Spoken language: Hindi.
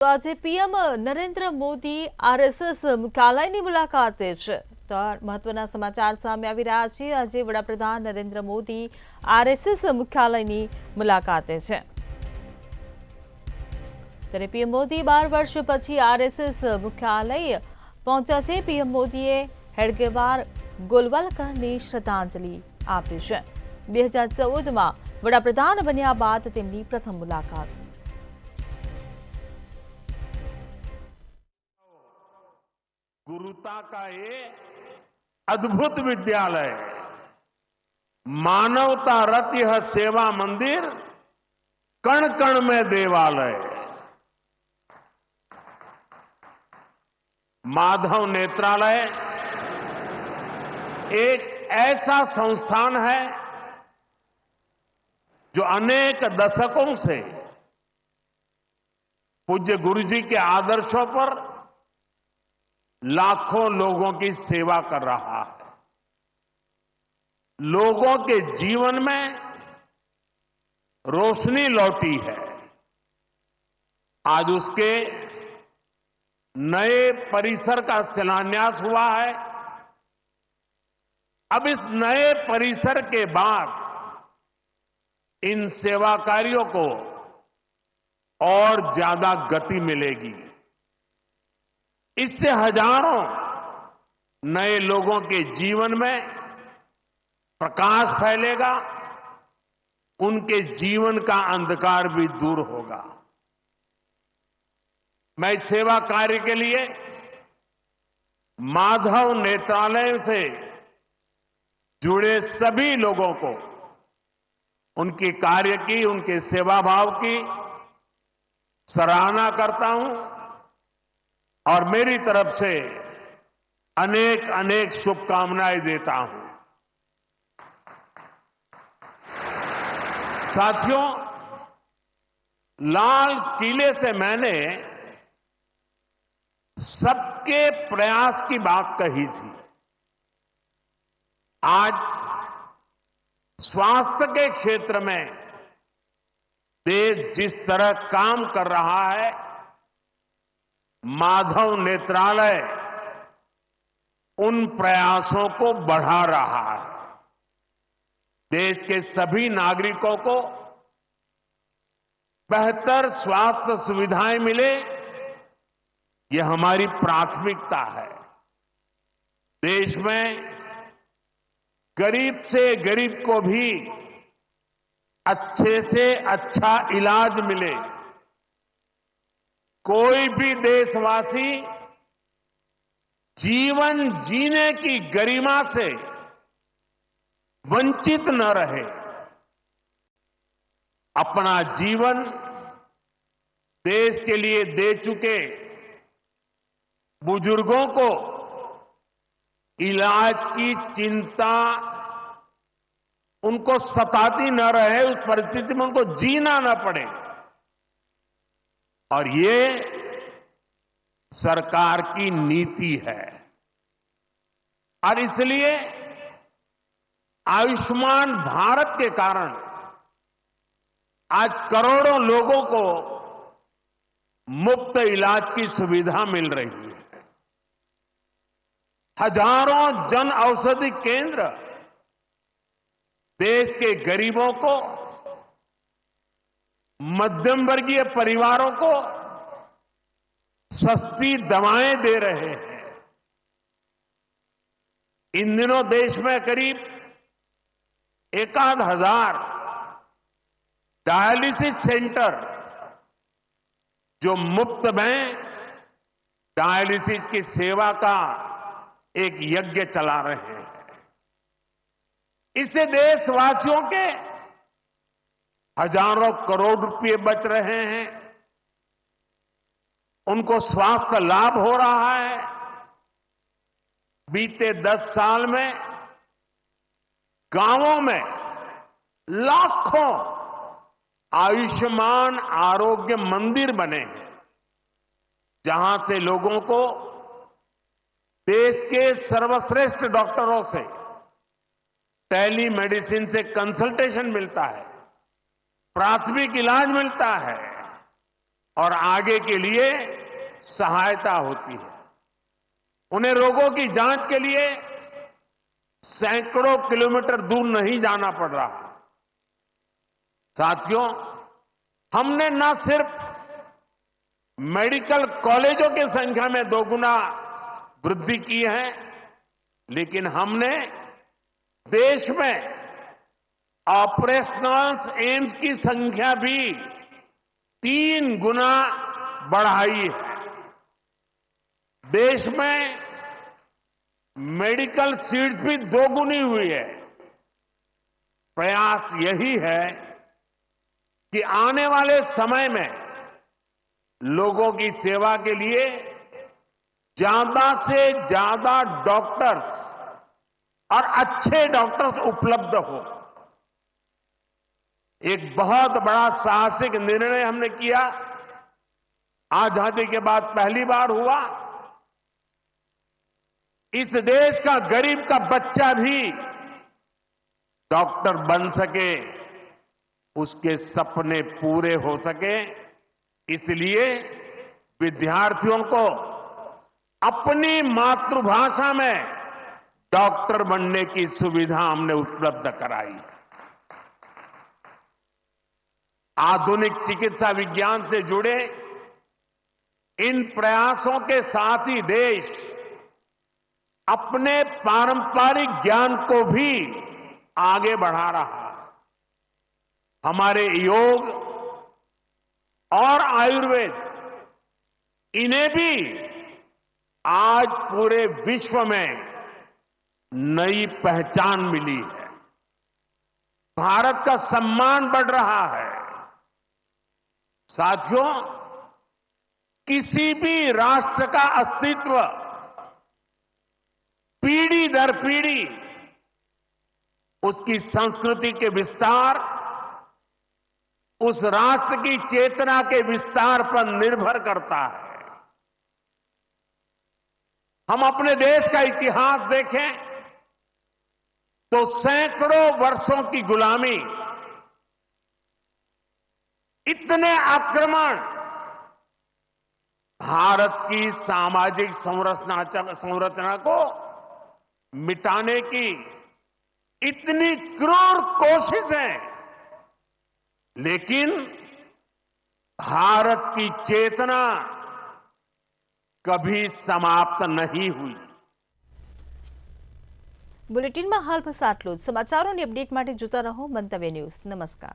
તો આજે પીએમ નરેન્દ્ર મોદી આરએસએસ મુખ્યાલયની મુલાકાતે છે। તો મહત્વના સમાચાર સામે આવી રહ્યા છે। આજે વડાપ્રધાન નરેન્દ્ર મોદી આરએસએસ મુખ્યાલયની મુલાકાતે છે। ત્યારે પીએમ મોદી 12 વર્ષ પછી આરએસએસ મુખ્યાલય પહોંચ્યા છે। પીએમ મોદીએ હેડગેવાર ગોલવલકરને શ્રદ્ધાંજલિ આપી છે। 2014માં વડાપ્રધાન બન્યા બાદ તેમની પ્રથમ મુલાકાત। गुरुता का ये अद्भुत विद्यालय, मानवता रत यह सेवा मंदिर, कण कण में देवालय। माधव नेत्रालय एक ऐसा संस्थान है जो अनेक दशकों से पूज्य गुरु जी के आदर्शों पर लाखों लोगों की सेवा कर रहा है। लोगों के जीवन में रोशनी लौटी है। आज उसके नए परिसर का शिलान्यास हुआ है। अब इस नए परिसर के बाद इन सेवा कार्यों को और ज्यादा गति मिलेगी। इससे हजारों नए लोगों के जीवन में प्रकाश फैलेगा, उनके जीवन का अंधकार भी दूर होगा। मैं इस सेवा कार्य के लिए माधव नेत्रालय से जुड़े सभी लोगों को उनके कार्य की, उनके सेवा भाव की सराहना करता हूं और मेरी तरफ से अनेक अनेक शुभकामनाएं देता हूं। साथियों, लाल किले से मैंने सबके प्रयास की बात कही थी। आज स्वास्थ्य के क्षेत्र में देश जिस तरह काम कर रहा है, माधव नेत्रालय उन प्रयासों को बढ़ा रहा है। देश के सभी नागरिकों को बेहतर स्वास्थ्य सुविधाएं मिले, यह हमारी प्राथमिकता है। देश में गरीब से गरीब को भी अच्छे से अच्छा इलाज मिले, कोई भी देशवासी जीवन जीने की गरिमा से वंचित न रहे। अपना जीवन देश के लिए दे चुके बुजुर्गों को इलाज की चिंता उनको सताती न रहे, उस परिस्थिति में उनको जीना न पड़े। और ये सरकार की नीति है। और इसलिए आयुष्मान भारत के कारण आज करोड़ों लोगों को मुफ्त इलाज की सुविधा मिल रही है। हजारों जन औषधि केंद्र देश के गरीबों को, मध्यम वर्गीय परिवारों को सस्ती दवाएं दे रहे हैं। इन दिनों देश में करीब 1,000 डायलिसिस सेंटर जो मुफ्त में डायलिसिस की सेवा का एक यज्ञ चला रहे हैं। इससे देशवासियों के हजारों करोड़ रुपए बच रहे हैं, उनको स्वास्थ्य लाभ हो रहा है। बीते 10 साल में गांवों में लाखों आयुष्मान आरोग्य मंदिर बने हैं, जहां से लोगों को देश के सर्वश्रेष्ठ डॉक्टरों से टेली मेडिसिन से कंसल्टेशन मिलता है, प्राथमिक इलाज मिलता है और आगे के लिए सहायता होती है। उन्हें रोगों की जांच के लिए सैकड़ों किलोमीटर दूर नहीं जाना पड़ रहा। साथियों, हमने न सिर्फ मेडिकल कॉलेजों की संख्या में 2 गुना वृद्धि की है, लेकिन हमने देश में ऑपरेशनल एम्स की संख्या भी 3 गुना बढ़ाई है। देश में मेडिकल सीट्स भी 2 गुनी हुई है। प्रयास यही है कि आने वाले समय में लोगों की सेवा के लिए ज्यादा से ज्यादा डॉक्टर्स और अच्छे डॉक्टर्स उपलब्ध हो। एक बहुत बड़ा साहसिक निर्णय हमने किया। आजादी के बाद पहली बार हुआ। इस देश का गरीब का बच्चा भी डॉक्टर बन सके, उसके सपने पूरे हो सके, इसलिए विद्यार्थियों को अपनी मातृभाषा में डॉक्टर बनने की सुविधा हमने उपलब्ध कराई। आधुनिक चिकित्सा विज्ञान से जुड़े इन प्रयासों के साथ ही देश अपने पारंपरिक ज्ञान को भी आगे बढ़ा रहा है। हमारे योग और आयुर्वेद, इन्हें भी आज पूरे विश्व में नई पहचान मिली है। भारत का सम्मान बढ़ रहा है। साथियों, किसी भी राष्ट्र का अस्तित्व पीढ़ी दर पीढ़ी उसकी संस्कृति के विस्तार, उस राष्ट्र की चेतना के विस्तार पर निर्भर करता है। हम अपने देश का इतिहास देखें तो सैकड़ों वर्षों की गुलामी, इतने आक्रमण, भारत की सामाजिक संरचना को मिटाने की इतनी क्रूर कोशिशें, लेकिन भारत की चेतना कभी समाप्त नहीं हुई। बुलेटिन में हाल बस आटલું જ। સમાચારોની અપડેટ માટે જોતા રહો મંતવ્ય ન્યૂઝ। નમસ્કાર।